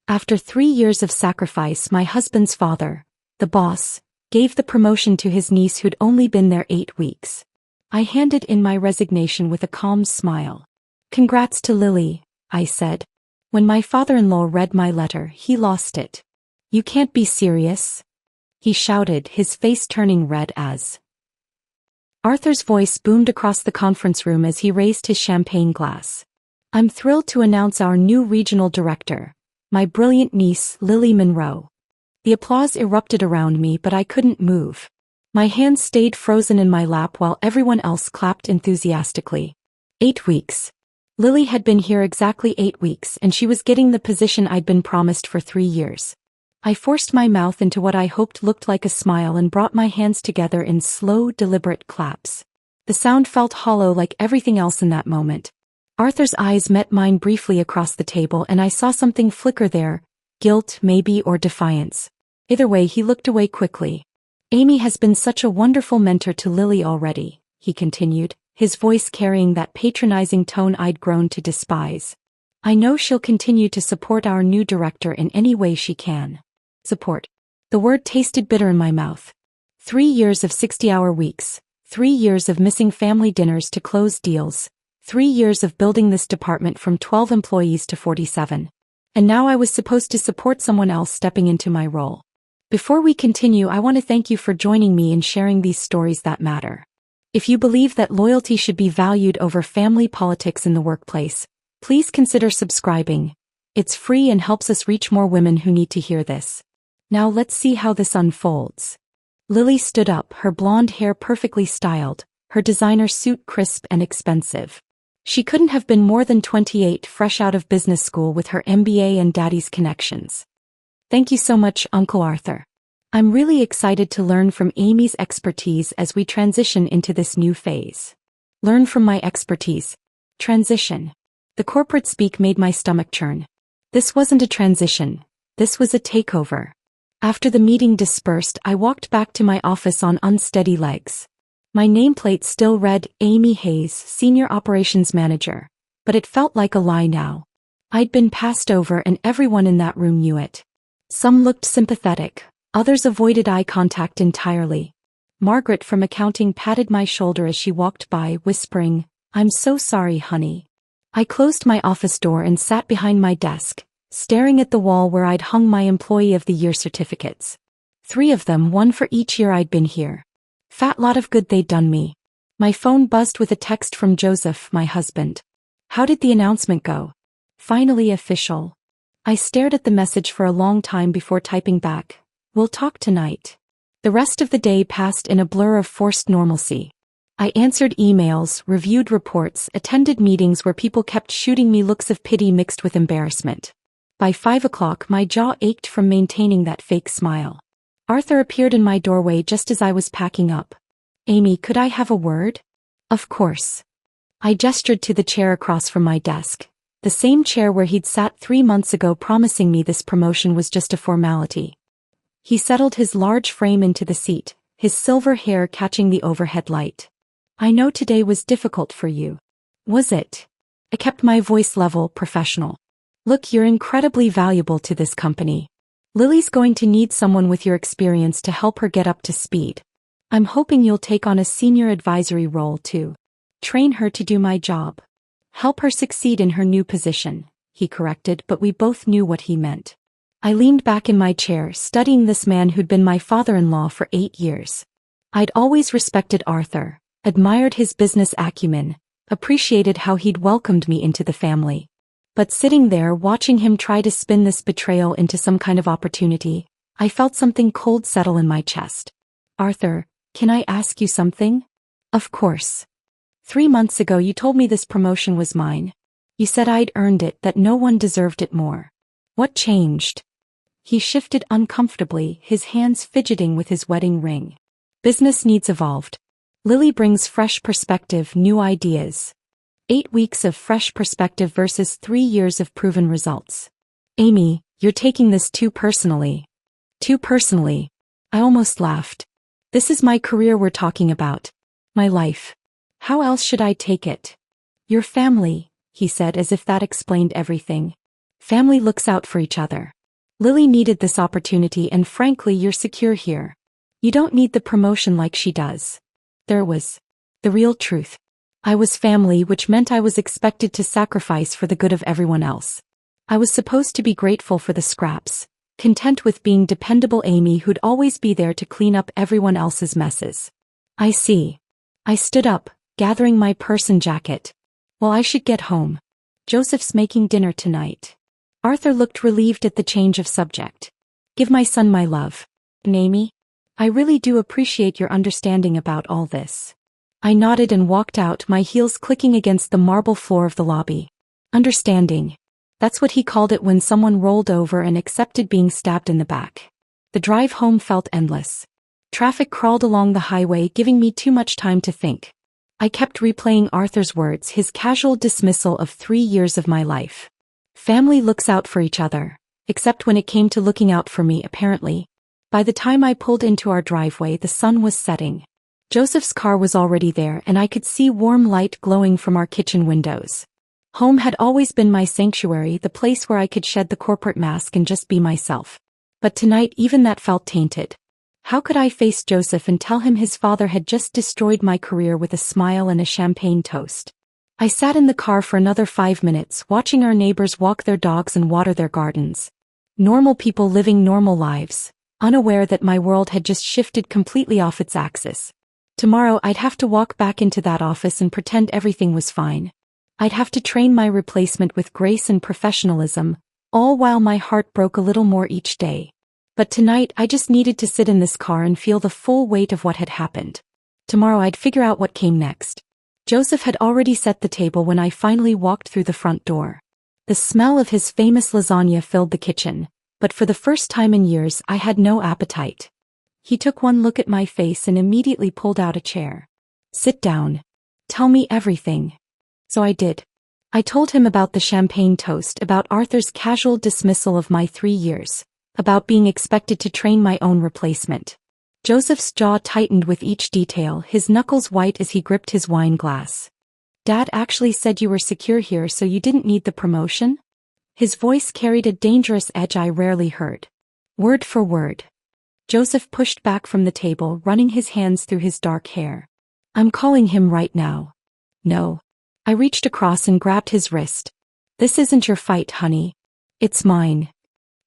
After 3 years of sacrifice, my husband's father, the boss, gave the promotion to his niece who'd only been there 8 weeks. I handed in my resignation with a calm smile. "Congrats to Lily," I said. When my father-in-law read my letter, he lost it. "You can't be serious," he shouted, his face turning red as Arthur's voice boomed across the conference room as he raised his champagne glass. "I'm thrilled to announce our new regional director, my brilliant niece, Lily Monroe." The applause erupted around me, but I couldn't move. My hands stayed frozen in my lap while everyone else clapped enthusiastically. 8 weeks. Lily had been here exactly 8 weeks, and she was getting the position I'd been promised for 3 years. I forced my mouth into what I hoped looked like a smile and brought my hands together in slow, deliberate claps. The sound felt hollow like everything else in that moment. Arthur's eyes met mine briefly across the table, and I saw something flicker there, guilt maybe, or defiance. Either way, he looked away quickly. "Amy has been such a wonderful mentor to Lily already," he continued, his voice carrying that patronizing tone I'd grown to despise. "I know she'll continue to support our new director in any way she can." Support. The word tasted bitter in my mouth. 3 years of 60-hour weeks, 3 years of missing family dinners to close deals, 3 years of building this department from 12 employees to 47. And now I was supposed to support someone else stepping into my role. Before we continue, I want to thank you for joining me in sharing these stories that matter. If you believe that loyalty should be valued over family politics in the workplace, please consider subscribing. It's free and helps us reach more women who need to hear this. Now let's see how this unfolds. Lily stood up, her blonde hair perfectly styled, her designer suit crisp and expensive. She couldn't have been more than 28, fresh out of business school with her MBA and daddy's connections. "Thank you so much, Uncle Arthur. I'm really excited to learn from Amy's expertise as we transition into this new phase." Learn from my expertise. Transition. The corporate speak made my stomach churn. This wasn't a transition. This was a takeover. After the meeting dispersed, I walked back to my office on unsteady legs. My nameplate still read Amy Hayes, Senior Operations Manager, but it felt like a lie now. I'd been passed over and everyone in that room knew it. Some looked sympathetic, others avoided eye contact entirely. Margaret from accounting patted my shoulder as she walked by, whispering, "I'm so sorry, honey." I closed my office door and sat behind my desk, staring at the wall where I'd hung my Employee of the Year certificates. 3 of them, one for each year I'd been here. Fat lot of good they'd done me. My phone buzzed with a text from Joseph, my husband. "How did the announcement go?" "Finally official." I stared at the message for a long time before typing back, "We'll talk tonight." The rest of the day passed in a blur of forced normalcy. I answered emails, reviewed reports, attended meetings where people kept shooting me looks of pity mixed with embarrassment. By 5 o'clock, my jaw ached from maintaining that fake smile. Arthur appeared in my doorway just as I was packing up. "Amy, could I have a word?" "Of course." I gestured to the chair across from my desk, the same chair where he'd sat 3 months ago promising me this promotion was just a formality. He settled his large frame into the seat, his silver hair catching the overhead light. "I know today was difficult for you." "Was it?" I kept my voice level, professional. "Look, you're incredibly valuable to this company. Lily's going to need someone with your experience to help her get up to speed. I'm hoping you'll take on a senior advisory role too. Train her to do my job. Help her succeed in her new position," he corrected, but we both knew what he meant. I leaned back in my chair, studying this man who'd been my father-in-law for 8 years. I'd always respected Arthur, admired his business acumen, appreciated how he'd welcomed me into the family. But sitting there watching him try to spin this betrayal into some kind of opportunity, I felt something cold settle in my chest. "Arthur, can I ask you something?" "Of course." 3 months ago you told me this promotion was mine. You said I'd earned it, that no one deserved it more. What changed?" He shifted uncomfortably, his hands fidgeting with his wedding ring. "Business needs evolved. Lily brings fresh perspective, new ideas. 8 weeks of fresh perspective versus 3 years of proven results. Amy, you're taking this too personally." "Too personally?" I almost laughed. "This is my career we're talking about. My life. How else should I take it?" "Your family," he said as if that explained everything. Family looks out for each other. Lily needed this opportunity and frankly you're secure here. You don't need the promotion like she does. There was the real truth. I was family, which meant I was expected to sacrifice for the good of everyone else. I was supposed to be grateful for the scraps, content with being dependable Amy who'd always be there to clean up everyone else's messes. I see. I stood up, gathering my purse and jacket. Well, I should get home. Joseph's making dinner tonight. Arthur looked relieved at the change of subject. Give my son my love. And Amy? I really do appreciate your understanding about all this. I nodded and walked out, my heels clicking against the marble floor of the lobby. Understanding. That's what he called it when someone rolled over and accepted being stabbed in the back. The drive home felt endless. Traffic crawled along the highway, giving me too much time to think. I kept replaying Arthur's words, his casual dismissal of 3 years of my life. Family looks out for each other, except when it came to looking out for me, apparently. By the time I pulled into our driveway, the sun was setting. Joseph's car was already there, and I could see warm light glowing from our kitchen windows. Home had always been my sanctuary, the place where I could shed the corporate mask and just be myself. But tonight even that felt tainted. How could I face Joseph and tell him his father had just destroyed my career with a smile and a champagne toast? I sat in the car for another 5 minutes, watching our neighbors walk their dogs and water their gardens. Normal people living normal lives, unaware that my world had just shifted completely off its axis. Tomorrow I'd have to walk back into that office and pretend everything was fine. I'd have to train my replacement with grace and professionalism, all while my heart broke a little more each day. But tonight I just needed to sit in this car and feel the full weight of what had happened. Tomorrow I'd figure out what came next. Joseph had already set the table when I finally walked through the front door. The smell of his famous lasagna filled the kitchen, but for the first time in years I had no appetite. He took one look at my face and immediately pulled out a chair. Sit down. Tell me everything. So I did. I told him about the champagne toast, about Arthur's casual dismissal of my 3 years, about being expected to train my own replacement. Joseph's jaw tightened with each detail, his knuckles white as he gripped his wine glass. Dad actually said you were secure here so you didn't need the promotion? His voice carried a dangerous edge I rarely heard. Word for word. Joseph pushed back from the table, running his hands through his dark hair. I'm calling him right now. No. I reached across and grabbed his wrist. This isn't your fight, honey. It's mine.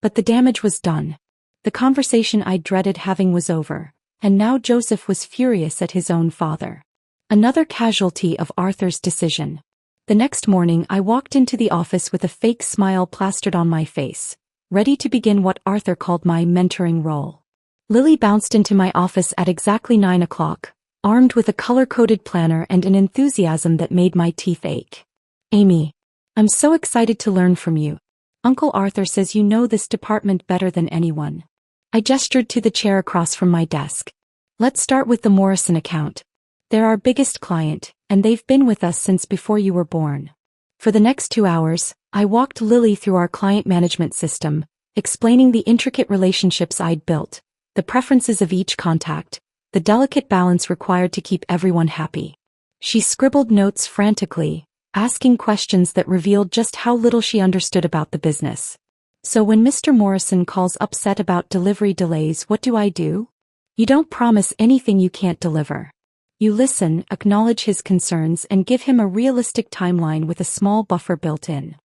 But the damage was done. The conversation I dreaded having was over, and now Joseph was furious at his own father. Another casualty of Arthur's decision. The next morning I walked into the office with a fake smile plastered on my face, ready to begin what Arthur called my mentoring role. Lily bounced into my office at exactly 9 o'clock, armed with a color-coded planner and an enthusiasm that made my teeth ache. Amy, I'm so excited to learn from you. Uncle Arthur says you know this department better than anyone. I gestured to the chair across from my desk. Let's start with the Morrison account. They're our biggest client, and they've been with us since before you were born. For the next 2 hours, I walked Lily through our client management system, explaining the intricate relationships I'd built, the preferences of each contact, the delicate balance required to keep everyone happy. She scribbled notes frantically, asking questions that revealed just how little she understood about the business. So when Mr. Morrison calls upset about delivery delays, what do? You don't promise anything you can't deliver. You listen, acknowledge his concerns, and give him a realistic timeline with a small buffer built in.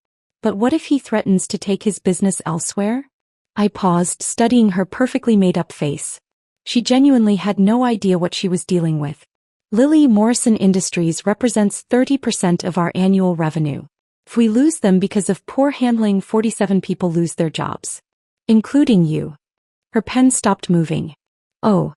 But what if he threatens to take his business elsewhere? I paused, studying her perfectly made-up face. She genuinely had no idea what she was dealing with. Lily Morrison Industries represents 30% of our annual revenue. If we lose them because of poor handling, 47 people lose their jobs. Including you. Her pen stopped moving. Oh.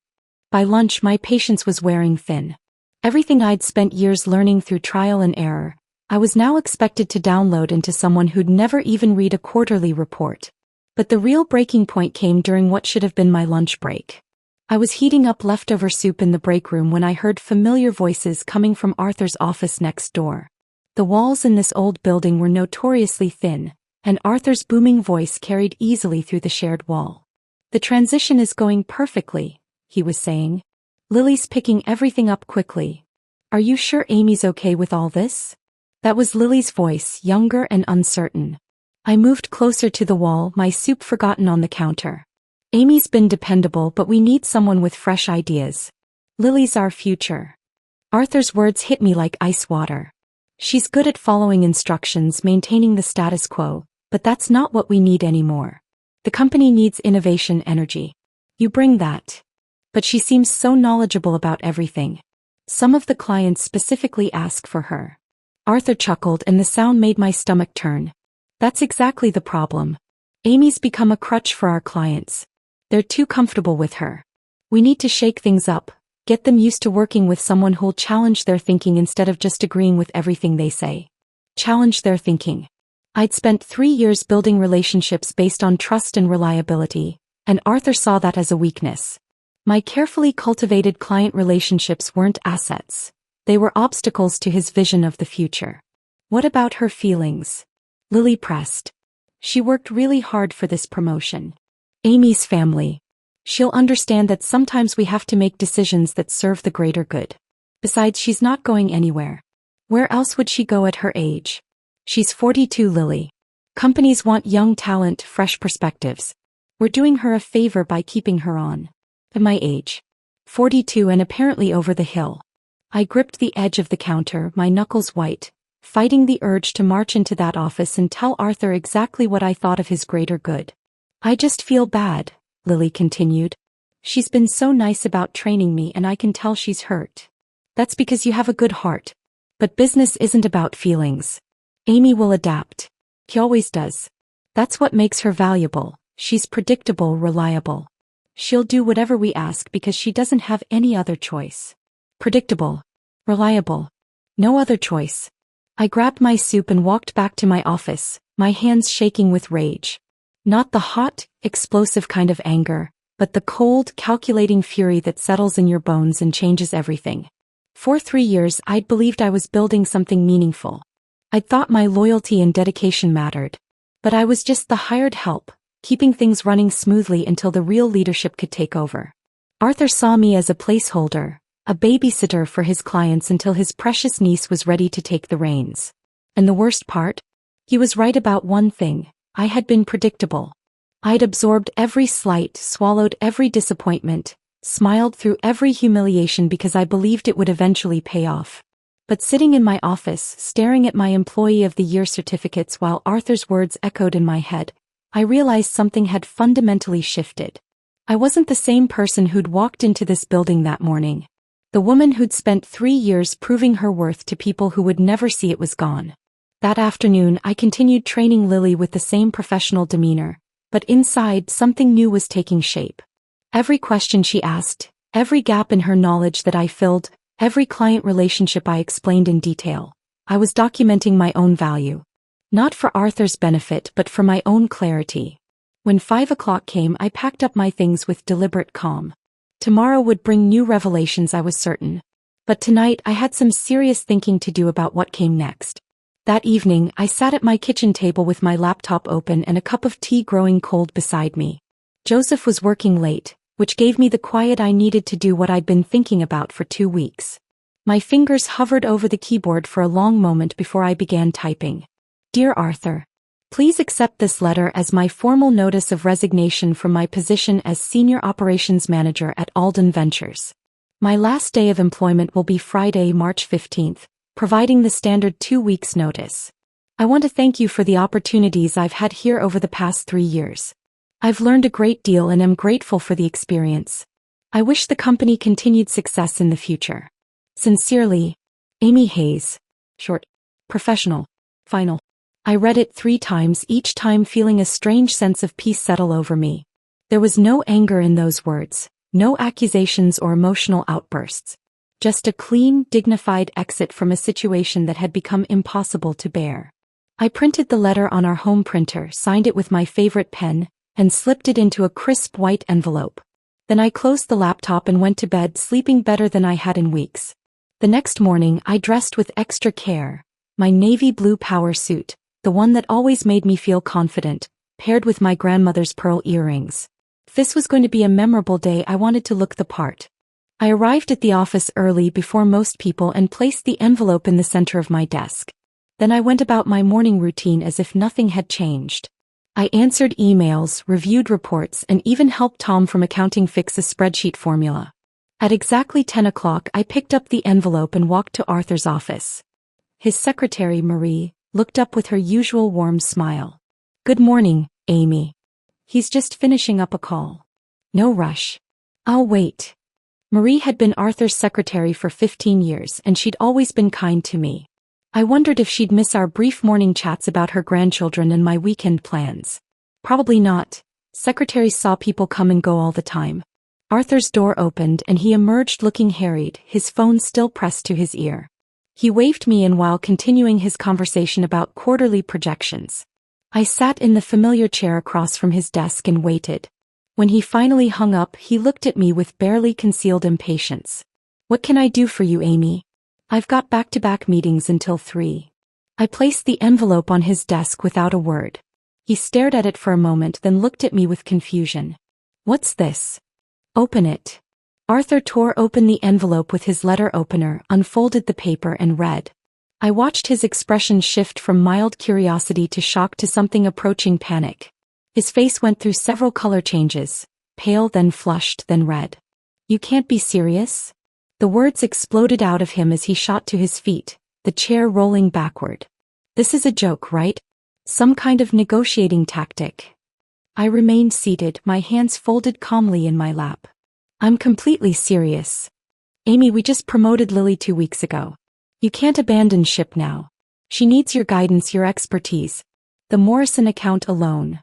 By lunch my patience was wearing thin. Everything I'd spent years learning through trial and error, I was now expected to download into someone who'd never even read a quarterly report. But the real breaking point came during what should have been my lunch break. I was heating up leftover soup in the break room when I heard familiar voices coming from Arthur's office next door. The walls in this old building were notoriously thin, and Arthur's booming voice carried easily through the shared wall. The transition is going perfectly, he was saying. Lily's picking everything up quickly. Are you sure Amy's okay with all this? That was Lily's voice, younger and uncertain. I moved closer to the wall, my soup forgotten on the counter. Amy's been dependable, but we need someone with fresh ideas. Lily's our future. Arthur's words hit me like ice water. She's good at following instructions, maintaining the status quo, but that's not what we need anymore. The company needs innovation energy. You bring that. But she seems so knowledgeable about everything. Some of the clients specifically ask for her. Arthur chuckled and the sound made my stomach turn. That's exactly the problem. Amy's become a crutch for our clients. They're too comfortable with her. We need to shake things up, get them used to working with someone who'll challenge their thinking instead of just agreeing with everything they say. Challenge their thinking. I'd spent 3 years building relationships based on trust and reliability, and Arthur saw that as a weakness. My carefully cultivated client relationships weren't assets. They were obstacles to his vision of the future. What about her feelings? Lily pressed. She worked really hard for this promotion. Amy's family. She'll understand that sometimes we have to make decisions that serve the greater good. Besides, she's not going anywhere. Where else would she go at her age? She's 42, Lily. Companies want young talent, fresh perspectives. We're doing her a favor by keeping her on. At my age. 42 and apparently over the hill. I gripped the edge of the counter, my knuckles white, fighting the urge to march into that office and tell Arthur exactly what I thought of his greater good. I just feel bad, Lily continued. She's been so nice about training me and I can tell she's hurt. That's because you have a good heart. But business isn't about feelings. Amy will adapt. He always does. That's what makes her valuable. She's predictable, reliable. She'll do whatever we ask because she doesn't have any other choice. Predictable. Reliable. No other choice. I grabbed my soup and walked back to my office, my hands shaking with rage. Not the hot, explosive kind of anger, but the cold, calculating fury that settles in your bones and changes everything. For 3 years I'd believed I was building something meaningful. I'd thought my loyalty and dedication mattered. But I was just the hired help, keeping things running smoothly until the real leadership could take over. Arthur saw me as a placeholder, a babysitter for his clients until his precious niece was ready to take the reins. And the worst part? He was right about one thing. I had been predictable. I'd absorbed every slight, swallowed every disappointment, smiled through every humiliation because I believed it would eventually pay off. But sitting in my office, staring at my Employee of the Year certificates while Arthur's words echoed in my head, I realized something had fundamentally shifted. I wasn't the same person who'd walked into this building that morning. The woman who'd spent 3 years proving her worth to people who would never see it was gone. That afternoon I continued training Lily with the same professional demeanor, but inside something new was taking shape. Every question she asked, every gap in her knowledge that I filled, every client relationship I explained in detail, I was documenting my own value. Not for Arthur's benefit but for my own clarity. When 5 o'clock came I packed up my things with deliberate calm. Tomorrow would bring new revelations, I was certain. But tonight I had some serious thinking to do about what came next. That evening I sat at my kitchen table with my laptop open and a cup of tea growing cold beside me. Joseph was working late, which gave me the quiet I needed to do what I'd been thinking about for 2 weeks. My fingers hovered over the keyboard for a long moment before I began typing. Dear Arthur, please accept this letter as my formal notice of resignation from my position as Senior Operations Manager at Alden Ventures. My last day of employment will be Friday, March 15th, providing the standard 2 weeks notice. I want to thank you for the opportunities I've had here over the past 3 years. I've learned a great deal and am grateful for the experience. I wish the company continued success in the future. Sincerely, Amy Hayes. Short. Professional. Final. I read it 3 times, each time feeling a strange sense of peace settle over me. There was no anger in those words, no accusations or emotional outbursts. Just a clean, dignified exit from a situation that had become impossible to bear. I printed the letter on our home printer, signed it with my favorite pen, and slipped it into a crisp white envelope. Then I closed the laptop and went to bed, sleeping better than I had in weeks. The next morning I dressed with extra care, my navy blue power suit, the one that always made me feel confident, paired with my grandmother's pearl earrings. If this was going to be a memorable day, I wanted to look the part. I arrived at the office early before most people and placed the envelope in the center of my desk. Then I went about my morning routine as if nothing had changed. I answered emails, reviewed reports, and even helped Tom from accounting fix a spreadsheet formula. At exactly 10 o'clock, I picked up the envelope and walked to Arthur's office. His secretary, Marie, looked up with her usual warm smile. "Good morning, Amy. He's just finishing up a call. No rush. I'll wait." Marie had been Arthur's secretary for 15 years, and she'd always been kind to me. I wondered if she'd miss our brief morning chats about her grandchildren and my weekend plans. Probably not. Secretaries saw people come and go all the time. Arthur's door opened and he emerged looking harried, his phone still pressed to his ear. He waved me in while continuing his conversation about quarterly projections. I sat in the familiar chair across from his desk and waited. When he finally hung up, he looked at me with barely concealed impatience. "What can I do for you, Amy? I've got back-to-back meetings until 3. I placed the envelope on his desk without a word. He stared at it for a moment, then looked at me with confusion. "What's this?" "Open it." Arthur tore open the envelope with his letter opener, unfolded the paper and read. I watched his expression shift from mild curiosity to shock to something approaching panic. His face went through several color changes, pale, then flushed, then red. "You can't be serious?" The words exploded out of him as he shot to his feet, the chair rolling backward. "This is a joke, right? Some kind of negotiating tactic." I remained seated, my hands folded calmly in my lap. "I'm completely serious. Amy, we just promoted Lily 2 weeks ago. You can't abandon ship now. She needs your guidance, your expertise. The Morrison account alone.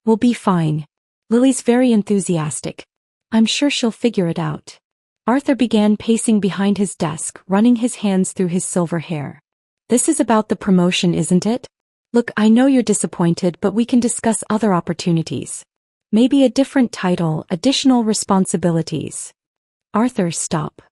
We'll be fine. Lily's very enthusiastic. I'm sure she'll figure it out." Arthur began pacing behind his desk, running his hands through his silver hair. "This is about the promotion, isn't it? Look, I know you're disappointed, but we can discuss other opportunities. Maybe a different title, additional responsibilities." "Arthur, stop."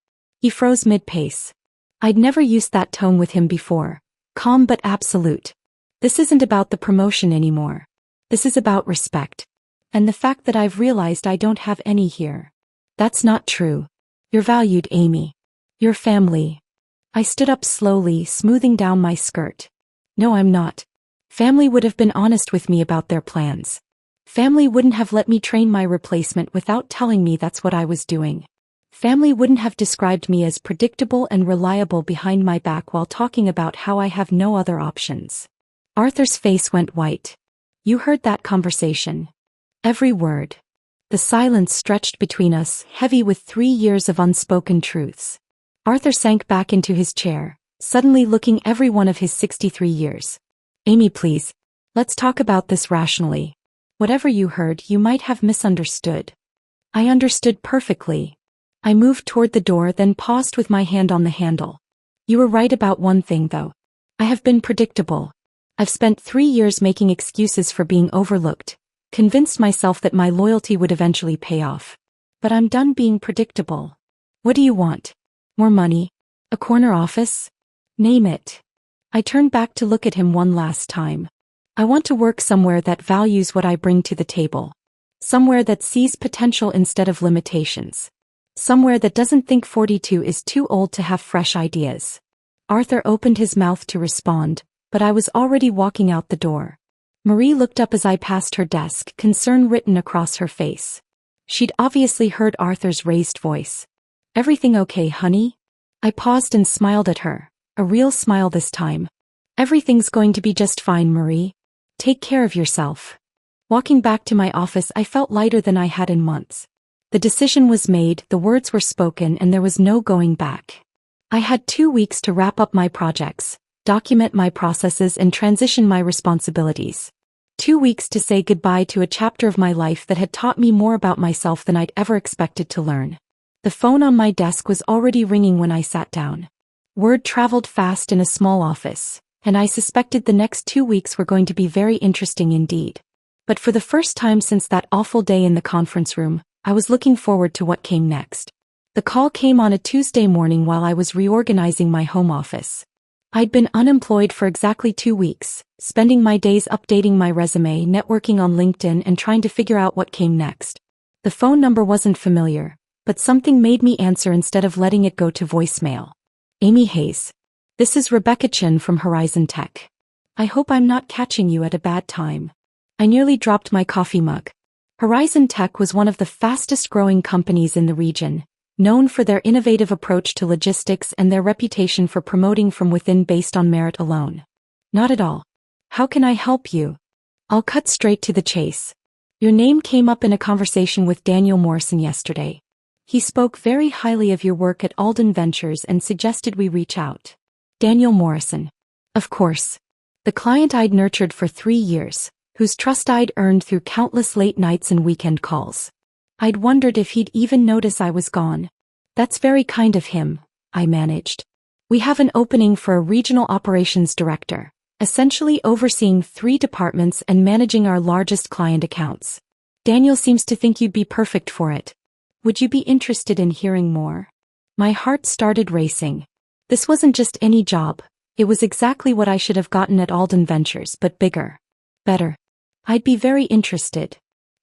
He froze mid-pace. I'd never used that tone with him before. Calm but absolute. "This isn't about the promotion anymore. This is about respect. And the fact that I've realized I don't have any here." "That's not true. You're valued, Amy. Your family." I stood up slowly, smoothing down my skirt. "No, I'm not. Family would have been honest with me about their plans. Family wouldn't have let me train my replacement without telling me that's what I was doing. Family wouldn't have described me as predictable and reliable behind my back while talking about how I have no other options." Arthur's face went white. "You heard that conversation. Every word." The silence stretched between us, heavy with 3 years of unspoken truths. Arthur sank back into his chair, suddenly looking every one of his 63 years. "Amy, please. Let's talk about this rationally. Whatever you heard, you might have misunderstood." I understood perfectly. I moved toward the door, then paused with my hand on the handle. "You were right about one thing, though. I have been predictable. I've spent 3 years making excuses for being overlooked, convinced myself that my loyalty would eventually pay off. But I'm done being predictable. What do you want? More money? A corner office? Name it." I turned back to look at him one last time. "I want to work somewhere that values what I bring to the table. Somewhere that sees potential instead of limitations. Somewhere that doesn't think 42 is too old to have fresh ideas." Arthur opened his mouth to respond, but I was already walking out the door. Marie looked up as I passed her desk, concern written across her face. She'd obviously heard Arthur's raised voice. "Everything okay, honey?" I paused and smiled at her, a real smile this time. "Everything's going to be just fine, Marie. Take care of yourself." Walking back to my office, I felt lighter than I had in months. The decision was made, the words were spoken, and there was no going back. I had 2 weeks to wrap up my projects, document my processes, and transition my responsibilities. 2 weeks to say goodbye to a chapter of my life that had taught me more about myself than I'd ever expected to learn. The phone on my desk was already ringing when I sat down. Word traveled fast in a small office, and I suspected the next 2 weeks were going to be very interesting indeed. But for the first time since that awful day in the conference room, I was looking forward to what came next. The call came on a Tuesday morning while I was reorganizing my home office. I'd been unemployed for exactly 2 weeks, spending my days updating my resume, networking on LinkedIn, and trying to figure out what came next. The phone number wasn't familiar, but something made me answer instead of letting it go to voicemail. "Amy Hayes. This is Rebecca Chin from Horizon Tech. I hope I'm not catching you at a bad time. I nearly dropped my coffee mug. Horizon Tech was one of the fastest-growing companies in the region, known for their innovative approach to logistics and their reputation for promoting from within based on merit alone. Not at all. How can I help you? I'll cut straight to the chase. Your name came up in a conversation with Daniel Morrison yesterday. He spoke very highly of your work at Alden Ventures and suggested we reach out. Daniel Morrison. Of course. The client I'd nurtured for 3 years, whose trust I'd earned through countless late nights and weekend calls. I'd wondered if he'd even notice I was gone. That's very kind of him, I managed. We have an opening for a regional operations director, essentially overseeing 3 departments and managing our largest client accounts. Daniel seems to think you'd be perfect for it. Would you be interested in hearing more? My heart started racing. This wasn't just any job. It was exactly what I should have gotten at Alden Ventures, but bigger. Better. I'd be very interested.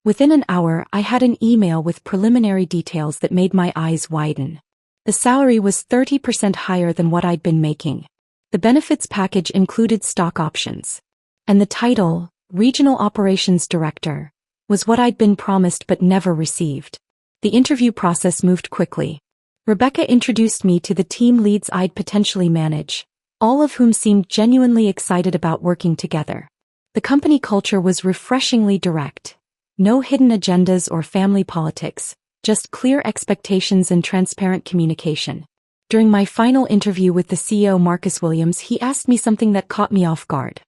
Within an hour, I had an email with preliminary details that made my eyes widen. The salary was 30% higher than what I'd been making. The benefits package included stock options. And the title, Regional Operations Director, was what I'd been promised but never received. The interview process moved quickly. Rebecca introduced me to the team leads I'd potentially manage, all of whom seemed genuinely excited about working together. The company culture was refreshingly direct. No hidden agendas or family politics, just clear expectations and transparent communication. During my final interview with the CEO Marcus Williams, he asked me something that caught me off guard.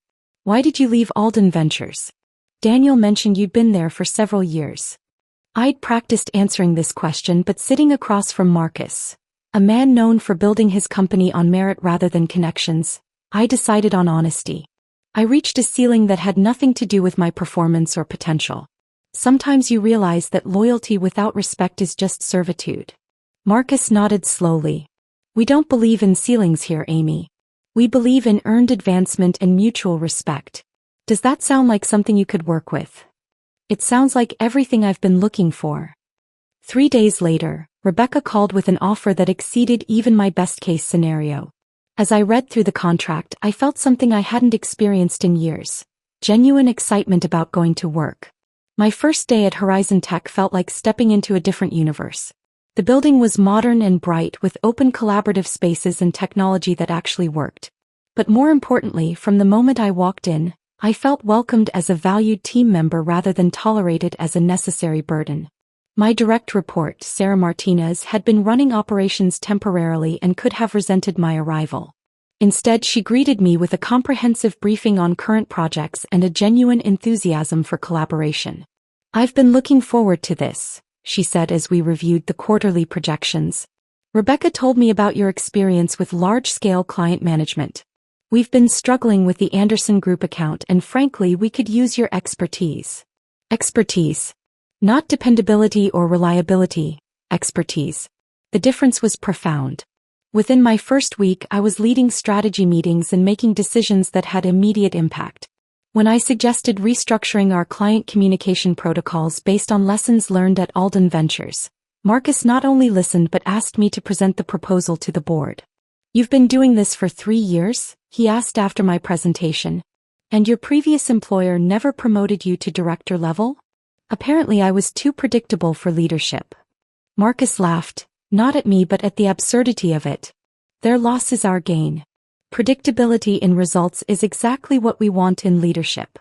Why did you leave Alden Ventures? Daniel mentioned you'd been there for several years. I'd practiced answering this question, but sitting across from Marcus, a man known for building his company on merit rather than connections, I decided on honesty. I reached a ceiling that had nothing to do with my performance or potential. Sometimes you realize that loyalty without respect is just servitude. Marcus nodded slowly. We don't believe in ceilings here, Amy. We believe in earned advancement and mutual respect. Does that sound like something you could work with? It sounds like everything I've been looking for. 3 days later, Rebecca called with an offer that exceeded even my best-case scenario. As I read through the contract, I felt something I hadn't experienced in years. Genuine excitement about going to work. My first day at Horizon Tech felt like stepping into a different universe. The building was modern and bright with open collaborative spaces and technology that actually worked. But more importantly, from the moment I walked in, I felt welcomed as a valued team member rather than tolerated as a necessary burden. My direct report, Sarah Martinez, had been running operations temporarily and could have resented my arrival. Instead, she greeted me with a comprehensive briefing on current projects and a genuine enthusiasm for collaboration. I've been looking forward to this, she said as we reviewed the quarterly projections. Rebecca told me about your experience with large-scale client management. We've been struggling with the Anderson Group account and frankly we could use your expertise. Expertise. Not dependability or reliability, expertise. The difference was profound. Within my first week I was leading strategy meetings and making decisions that had immediate impact. When I suggested restructuring our client communication protocols based on lessons learned at Alden Ventures, Marcus not only listened but asked me to present the proposal to the board. You've been doing this for 3 years? He asked after my presentation. And your previous employer never promoted you to director level? Apparently I was too predictable for leadership. Marcus laughed, not at me but at the absurdity of it. Their loss is our gain. Predictability in results is exactly what we want in leadership.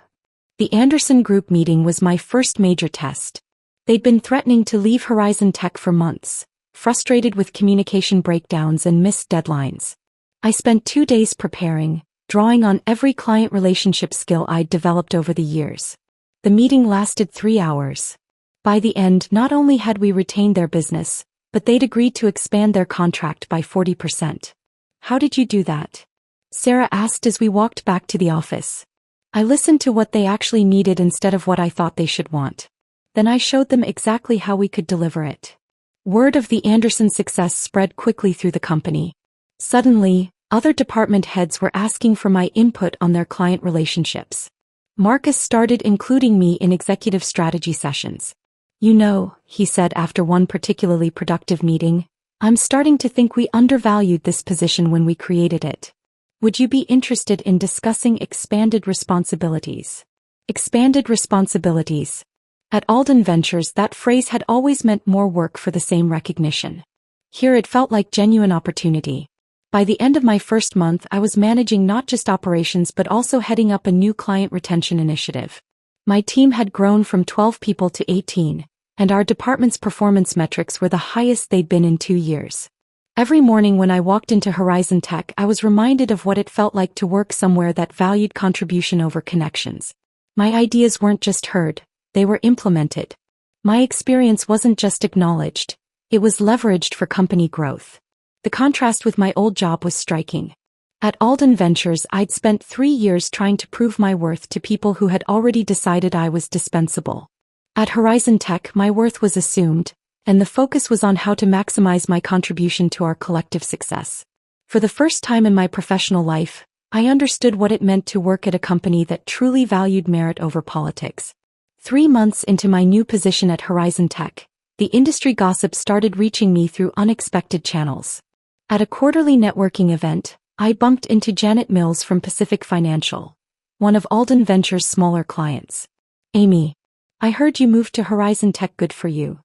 The Anderson Group meeting was my first major test. They'd been threatening to leave Horizon Tech for months, frustrated with communication breakdowns and missed deadlines. I spent 2 days preparing, drawing on every client relationship skill I'd developed over the years. The meeting lasted 3 hours. By the end, not only had we retained their business, but they'd agreed to expand their contract by 40%. How did you do that? Sarah asked as we walked back to the office. I listened to what they actually needed instead of what I thought they should want. Then I showed them exactly how we could deliver it. Word of the Anderson success spread quickly through the company. Suddenly, other department heads were asking for my input on their client relationships. Marcus started including me in executive strategy sessions. You know, he said after one particularly productive meeting, I'm starting to think we undervalued this position when we created it. Would you be interested in discussing expanded responsibilities? Expanded responsibilities. At Alden Ventures, that phrase had always meant more work for the same recognition. Here it felt like genuine opportunity. By the end of my first month, I was managing not just operations but also heading up a new client retention initiative. My team had grown from 12 people to 18, and our department's performance metrics were the highest they'd been in 2 years. Every morning when I walked into Horizon Tech, I was reminded of what it felt like to work somewhere that valued contribution over connections. My ideas weren't just heard, they were implemented. My experience wasn't just acknowledged, it was leveraged for company growth. The contrast with my old job was striking. At Alden Ventures, I'd spent 3 years trying to prove my worth to people who had already decided I was dispensable. At Horizon Tech, my worth was assumed, and the focus was on how to maximize my contribution to our collective success. For the first time in my professional life, I understood what it meant to work at a company that truly valued merit over politics. 3 months into my new position at Horizon Tech, the industry gossip started reaching me through unexpected channels. At a quarterly networking event, I bumped into Janet Mills from Pacific Financial, one of Alden Ventures' smaller clients. "Amy, I heard you moved to Horizon Tech. Good for you."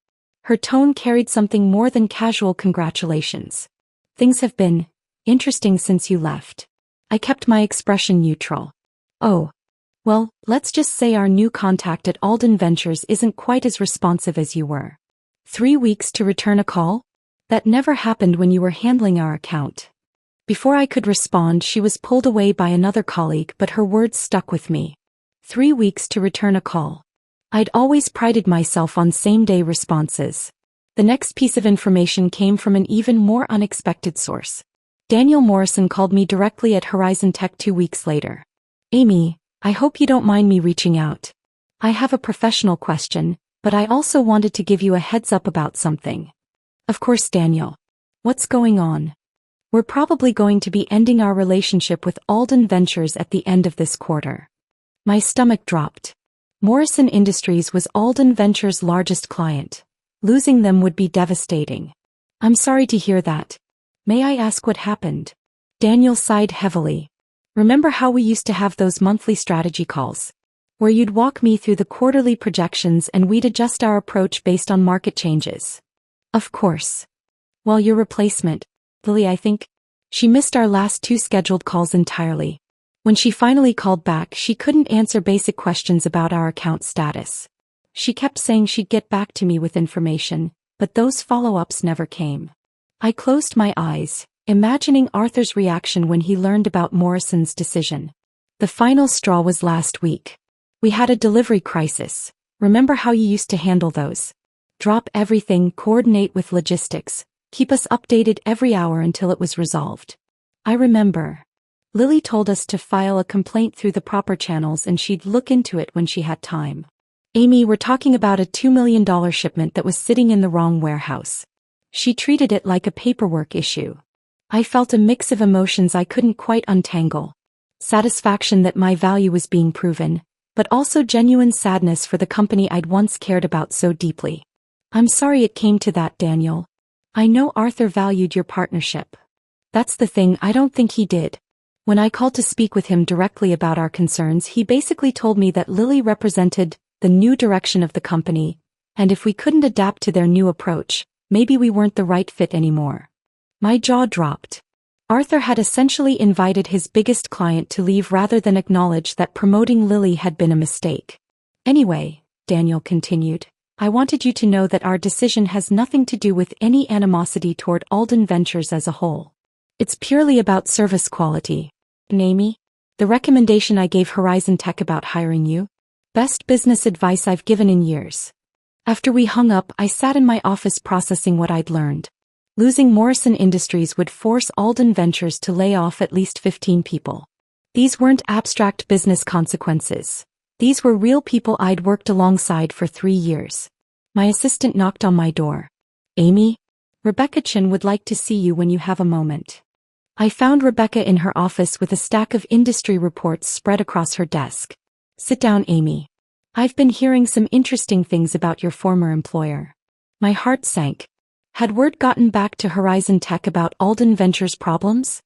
Her tone carried something more than casual congratulations. "Things have been interesting since you left." I kept my expression neutral. "Oh. Well, let's just say our new contact at Alden Ventures isn't quite as responsive as you were. 3 weeks to return a call? That never happened when you were handling our account." Before I could respond, she was pulled away by another colleague, but her words stuck with me. 3 weeks to return a call. I'd always prided myself on same-day responses. The next piece of information came from an even more unexpected source. Daniel Morrison called me directly at Horizon Tech 2 weeks later. "Amy, I hope you don't mind me reaching out. I have a professional question, but I also wanted to give you a heads up about something." "Of course, Daniel. What's going on?" "We're probably going to be ending our relationship with Alden Ventures at the end of this quarter." My stomach dropped. Morrison Industries was Alden Ventures' largest client. Losing them would be devastating. "I'm sorry to hear that. May I ask what happened?" Daniel sighed heavily. "Remember how we used to have those monthly strategy calls, where you'd walk me through the quarterly projections and we'd adjust our approach based on market changes?" "Of course. Well, your replacement, Lily, I think, she missed our last 2 scheduled calls entirely. When she finally called back, she couldn't answer basic questions about our account status. She kept saying she'd get back to me with information, but those follow-ups never came." I closed my eyes, imagining Arthur's reaction when he learned about Morrison's decision. The final straw was last week. "We had a delivery crisis. Remember how you used to handle those? Drop everything, coordinate with logistics, keep us updated every hour until it was resolved." "I remember. Lily told us to file a complaint through the proper channels and she'd look into it when she had time." "Amy, we're talking about a $2 million shipment that was sitting in the wrong warehouse. She treated it like a paperwork issue." I felt a mix of emotions I couldn't quite untangle. Satisfaction that my value was being proven, but also genuine sadness for the company I'd once cared about so deeply. "I'm sorry it came to that, Daniel. I know Arthur valued your partnership." "That's the thing, I don't think he did. When I called to speak with him directly about our concerns, he basically told me that Lily represented the new direction of the company, and if we couldn't adapt to their new approach, maybe we weren't the right fit anymore." My jaw dropped. Arthur had essentially invited his biggest client to leave rather than acknowledge that promoting Lily had been a mistake. "Anyway," Daniel continued, "I wanted you to know that our decision has nothing to do with any animosity toward Alden Ventures as a whole. It's purely about service quality. And Amy, the recommendation I gave Horizon Tech about hiring you? Best business advice I've given in years." After we hung up, I sat in my office processing what I'd learned. Losing Morrison Industries would force Alden Ventures to lay off at least 15 people. These weren't abstract business consequences. These were real people I'd worked alongside for 3 years. My assistant knocked on my door. "Amy, Rebecca Chin would like to see you when you have a moment." I found Rebecca in her office with a stack of industry reports spread across her desk. "Sit down, Amy. I've been hearing some interesting things about your former employer." My heart sank. Had word gotten back to Horizon Tech about Alden Ventures' problems?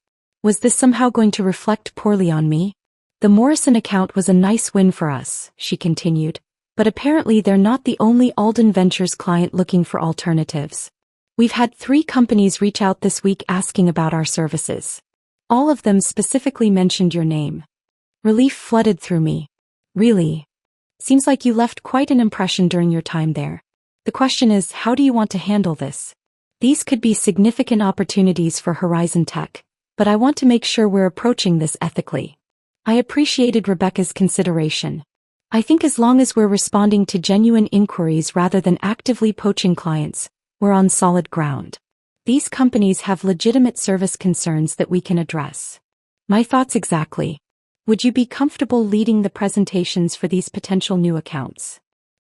Was this somehow going to reflect poorly on me? The Morrison account was a nice win for us, she continued, but apparently they're not the only Alden Ventures client looking for alternatives. We've had 3 companies reach out this week asking about our services. All of them specifically mentioned your name. Relief flooded through me. Really? Seems like you left quite an impression during your time there. The question is, how do you want to handle this? These could be significant opportunities for Horizon Tech, but I want to make sure we're approaching this ethically. I appreciated Rebecca's consideration. I think as long as we're responding to genuine inquiries rather than actively poaching clients, we're on solid ground. These companies have legitimate service concerns that we can address. My thoughts exactly. Would you be comfortable leading the presentations for these potential new accounts?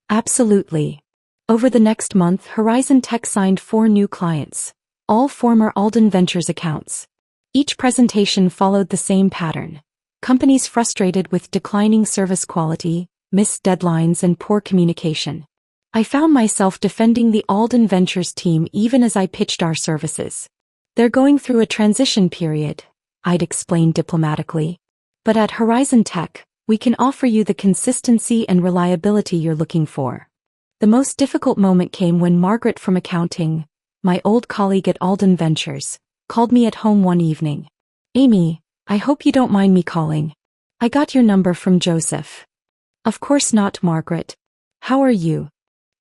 Absolutely. Over the next month, Horizon Tech signed 4 new clients, all former Alden Ventures accounts. Each presentation followed the same pattern. Companies frustrated with declining service quality, missed deadlines, and poor communication. I found myself defending the Alden Ventures team even as I pitched our services. They're going through a transition period, I'd explained diplomatically. But at Horizon Tech, we can offer you the consistency and reliability you're looking for. The most difficult moment came when Margaret from accounting, my old colleague at Alden Ventures, called me at home one evening. Amy, I hope you don't mind me calling. I got your number from Joseph. Of course not, Margaret. How are you?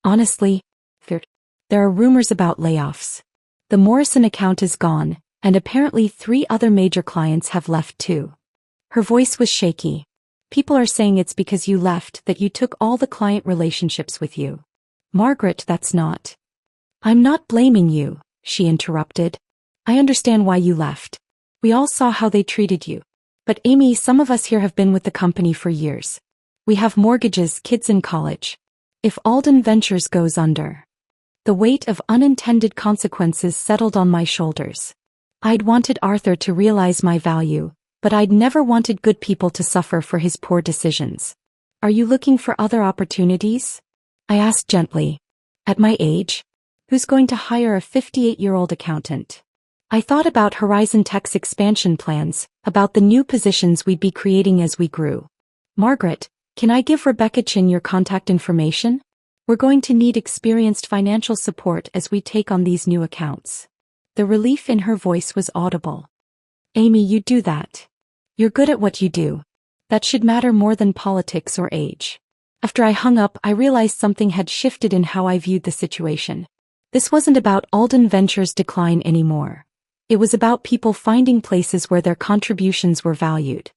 Honestly, there are rumors about layoffs. The Morrison account is gone, and apparently 3 other major clients have left too. Her voice was shaky. People are saying it's because you left that you took all the client relationships with you. Margaret, that's not. I'm not blaming you, she interrupted. I understand why you left. We all saw how they treated you. But Amy, some of us here have been with the company for years. We have mortgages, kids in college. If Alden Ventures goes under, the weight of unintended consequences settled on my shoulders. I'd wanted Arthur to realize my value, but I'd never wanted good people to suffer for his poor decisions. Are you looking for other opportunities? I asked gently. At my age? Who's going to hire a 58-year-old accountant? I thought about Horizon Tech's expansion plans, about the new positions we'd be creating as we grew. Margaret, can I give Rebecca Chin your contact information? We're going to need experienced financial support as we take on these new accounts. The relief in her voice was audible. Amy, you do that. You're good at what you do. That should matter more than politics or age. After I hung up, I realized something had shifted in how I viewed the situation. This wasn't about Alden Ventures' decline anymore. It was about people finding places where their contributions were valued.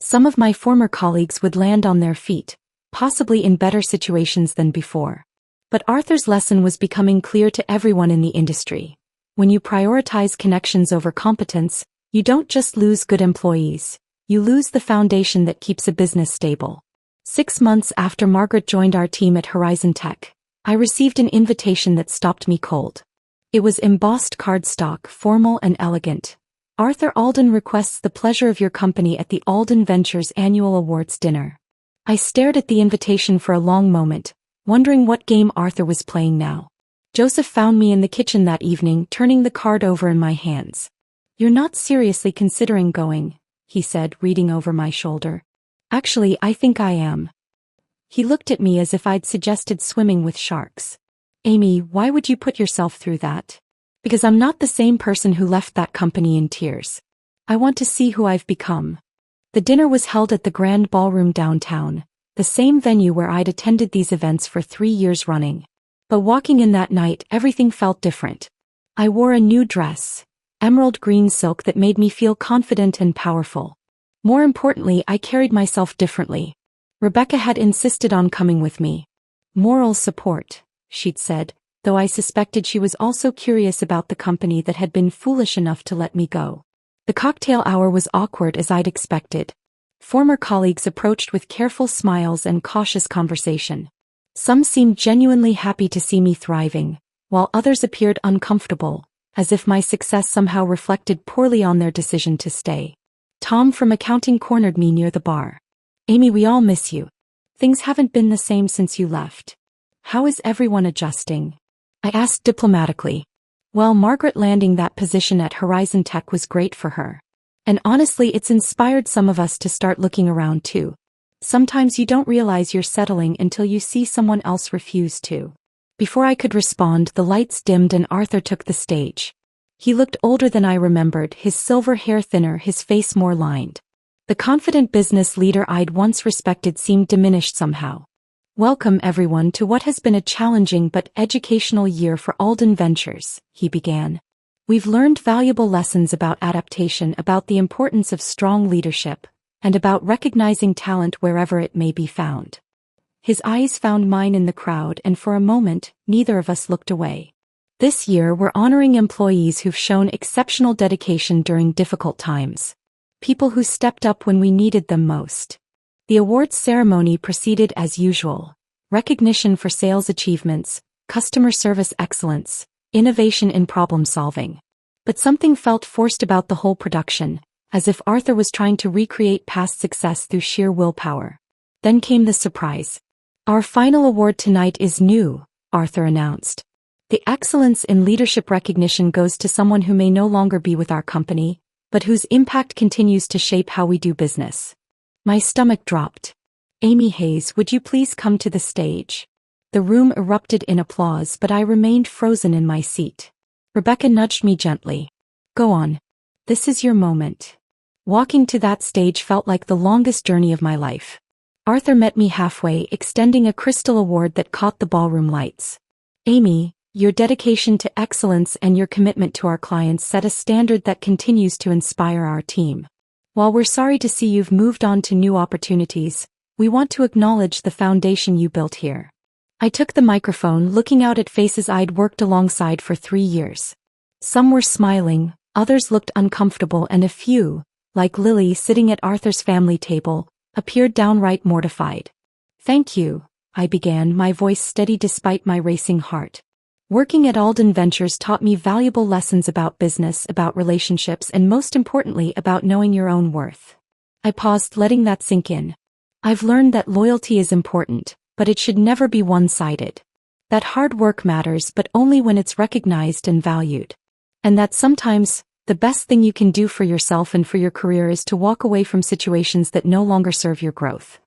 Some of my former colleagues would land on their feet, possibly in better situations than before. But Arthur's lesson was becoming clear to everyone in the industry. When you prioritize connections over competence, you don't just lose good employees, you lose the foundation that keeps a business stable. 6 months after Margaret joined our team at Horizon Tech, I received an invitation that stopped me cold. It was embossed cardstock, formal and elegant. Arthur Alden requests the pleasure of your company at the Alden Ventures annual awards dinner. I stared at the invitation for a long moment, wondering what game Arthur was playing now. Joseph found me in the kitchen that evening, turning the card over in my hands. You're not seriously considering going, he said, reading over my shoulder. Actually, I think I am. He looked at me as if I'd suggested swimming with sharks. Amy, why would you put yourself through that? Because I'm not the same person who left that company in tears. I want to see who I've become. The dinner was held at the Grand Ballroom downtown, the same venue where I'd attended these events for 3 years running. But walking in that night, everything felt different. I wore a new dress, emerald green silk that made me feel confident and powerful. More importantly, I carried myself differently. Rebecca had insisted on coming with me. Moral support, she'd said, though I suspected she was also curious about the company that had been foolish enough to let me go. The cocktail hour was awkward as I'd expected. Former colleagues approached with careful smiles and cautious conversation. Some seemed genuinely happy to see me thriving, while others appeared uncomfortable, as if my success somehow reflected poorly on their decision to stay. Tom from accounting cornered me near the bar. Amy, we all miss you. Things haven't been the same since you left. How is everyone adjusting? I asked diplomatically. Well, Margaret landing that position at Horizon Tech was great for her. And honestly, it's inspired some of us to start looking around too. Sometimes you don't realize you're settling until you see someone else refuse to. Before I could respond, the lights dimmed and Arthur took the stage. He looked older than I remembered, his silver hair thinner, his face more lined. The confident business leader I'd once respected seemed diminished somehow. "Welcome everyone to what has been a challenging but educational year for Alden Ventures," he began. "We've learned valuable lessons about adaptation, about the importance of strong leadership, and about recognizing talent wherever it may be found." His eyes found mine in the crowd, and for a moment, neither of us looked away. "This year we're honoring employees who've shown exceptional dedication during difficult times. People who stepped up when we needed them most." The awards ceremony proceeded as usual. Recognition for sales achievements, customer service excellence, innovation in problem solving. But something felt forced about the whole production, as if Arthur was trying to recreate past success through sheer willpower. Then came the surprise. "Our final award tonight is new," Arthur announced. "The excellence in leadership recognition goes to someone who may no longer be with our company, but whose impact continues to shape how we do business." My stomach dropped. "Amy Hayes, would you please come to the stage?" The room erupted in applause, but I remained frozen in my seat. Rebecca nudged me gently. "Go on. This is your moment." Walking to that stage felt like the longest journey of my life. Arthur met me halfway, extending a crystal award that caught the ballroom lights. "Amy, your dedication to excellence and your commitment to our clients set a standard that continues to inspire our team. While we're sorry to see you've moved on to new opportunities, we want to acknowledge the foundation you built here." I took the microphone, looking out at faces I'd worked alongside for 3 years. Some were smiling, others looked uncomfortable, and a few, like Lily sitting at Arthur's family table, appeared downright mortified. "Thank you," I began, my voice steady despite my racing heart. "Working at Alden Ventures taught me valuable lessons about business, about relationships, and most importantly, about knowing your own worth." I paused, letting that sink in. "I've learned that loyalty is important, but it should never be one-sided. That hard work matters, but only when it's recognized and valued. And that sometimes, the best thing you can do for yourself and for your career is to walk away from situations that no longer serve your growth."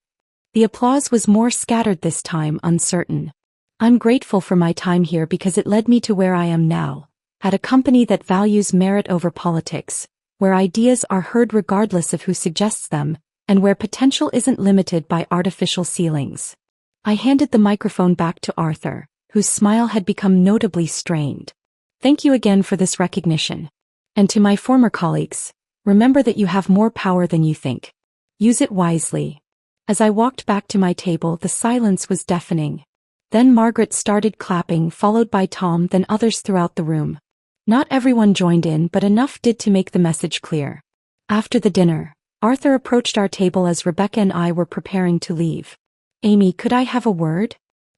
The applause was more scattered this time, uncertain. "I'm grateful for my time here because it led me to where I am now, at a company that values merit over politics, where ideas are heard regardless of who suggests them, and where potential isn't limited by artificial ceilings." I handed the microphone back to Arthur, whose smile had become notably strained. "Thank you again for this recognition. And to my former colleagues, remember that you have more power than you think. Use it wisely." As I walked back to my table, the silence was deafening. Then Margaret started clapping, followed by Tom, then others throughout the room. Not everyone joined in, but enough did to make the message clear. After the dinner, Arthur approached our table as Rebecca and I were preparing to leave. "Amy, could I have a word?"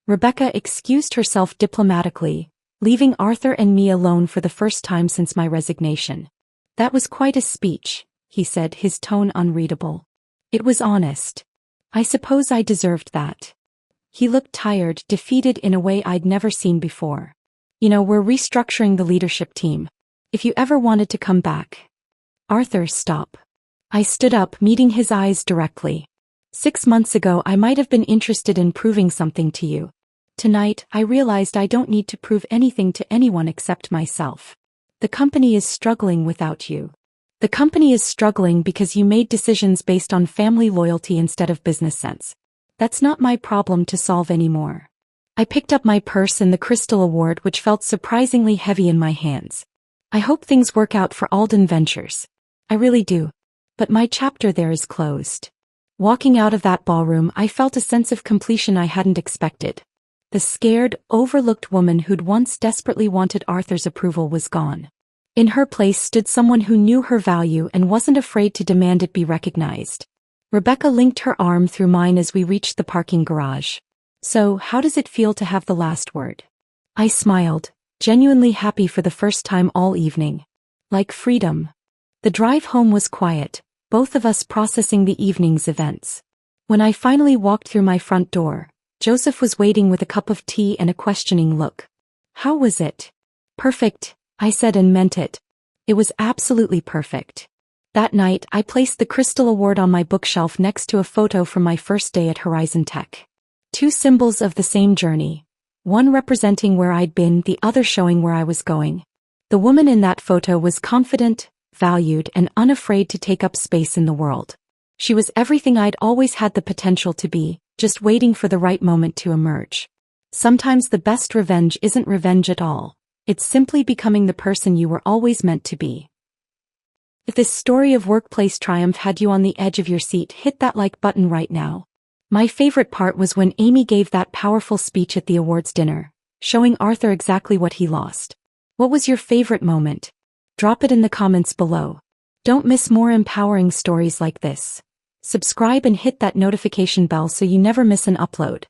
Rebecca excused herself diplomatically, leaving Arthur and me alone for the first time since my resignation. "That was quite a speech," he said, his tone unreadable. "It was honest. I suppose I deserved that." He looked tired, defeated in a way I'd never seen before. "You know, we're restructuring the leadership team. If you ever wanted to come back." "Arthur, stop." I stood up, meeting his eyes directly. 6 months ago I might have been interested in proving something to you. Tonight, I realized I don't need to prove anything to anyone except myself. The company is struggling without you. The company is struggling because you made decisions based on family loyalty instead of business sense. That's not my problem to solve anymore." I picked up my purse and the Crystal Award, which felt surprisingly heavy in my hands. "I hope things work out for Alden Ventures. I really do. But my chapter there is closed." Walking out of that ballroom, I felt a sense of completion I hadn't expected. The scared, overlooked woman who'd once desperately wanted Arthur's approval was gone. In her place stood someone who knew her value and wasn't afraid to demand it be recognized. Rebecca linked her arm through mine as we reached the parking garage. "So, how does it feel to have the last word?" I smiled, genuinely happy for the first time all evening. Like freedom. The drive home was quiet, both of us processing the evening's events. When I finally walked through my front door, Joseph was waiting with a cup of tea and a questioning look. "How was it?" "Perfect," I said and meant it. It was absolutely perfect. That night, I placed the Crystal Award on my bookshelf next to a photo from my first day at Horizon Tech. Two symbols of the same journey. One representing where I'd been, the other showing where I was going. The woman in that photo was confident, valued, and unafraid to take up space in the world. She was everything I'd always had the potential to be, just waiting for the right moment to emerge. Sometimes the best revenge isn't revenge at all. It's simply becoming the person you were always meant to be. If this story of workplace triumph had you on the edge of your seat, hit that like button right now. My favorite part was when Amy gave that powerful speech at the awards dinner, showing Arthur exactly what he lost. What was your favorite moment? Drop it in the comments below. Don't miss more empowering stories like this. Subscribe and hit that notification bell so you never miss an upload.